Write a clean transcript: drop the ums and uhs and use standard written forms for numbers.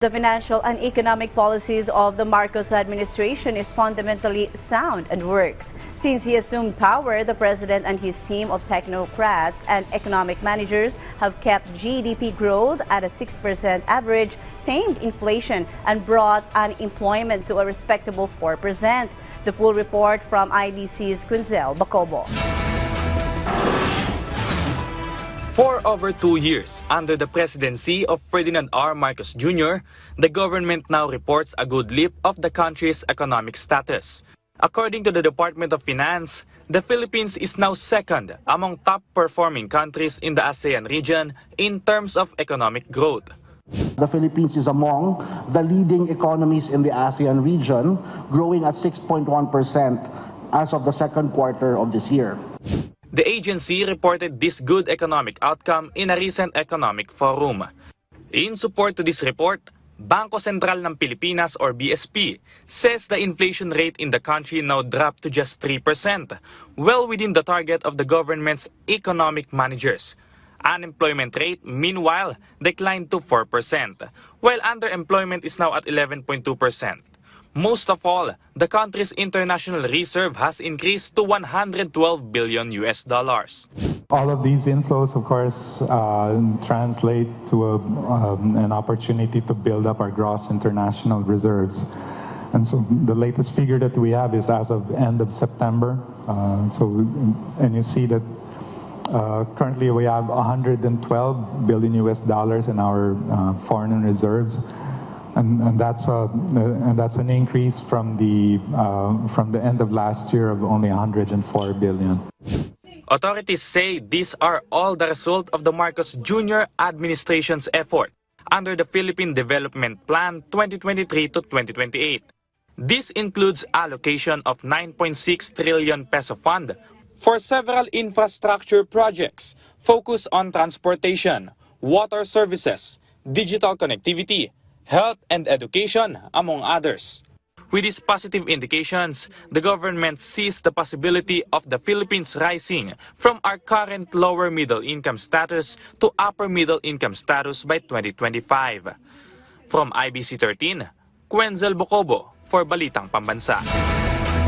The financial and economic policies of the Marcos administration is fundamentally sound and works. Since he assumed power, the president and his team of technocrats and economic managers have kept GDP growth at a 6% average, tamed inflation, and brought unemployment to a respectable 4%. The full report from IBC's Quinzel Bacobo. For over 2 years, under the presidency of Ferdinand R. Marcos Jr., the government now reports a good leap of the country's economic status. According to the Department of Finance, the Philippines is now second among top-performing countries in the ASEAN region in terms of economic growth. The Philippines is among the leading economies in the ASEAN region, growing at 6.1% as of the second quarter of this year. The agency reported this good economic outcome in a recent economic forum. In support to this report, Bangko Sentral ng Pilipinas or BSP says the inflation rate in the country now dropped to just 3%, well within the target of the government's economic managers. Unemployment rate, meanwhile, declined to 4%, while underemployment is now at 11.2%. Most of all, the country's international reserve has increased to $112 billion. All of these inflows, of course, translate to an opportunity to build up our gross international reserves. And so the latest figure that we have is as of end of September. And you see that currently we have $112 billion in our foreign reserves. And that's an increase from the end of last year of only $104 billion. Authorities say these are all the result of the Marcos Jr. administration's effort under the Philippine Development Plan 2023 to 2028. This includes allocation of 9.6 trillion peso fund for several infrastructure projects focused on transportation, water services, digital connectivity, health and education, among others. With these positive indications, the government sees the possibility of the Philippines rising from our current lower middle income status to upper middle income status by 2025. From IBC 13, Quinzel Bacobo for Balitang Pambansa.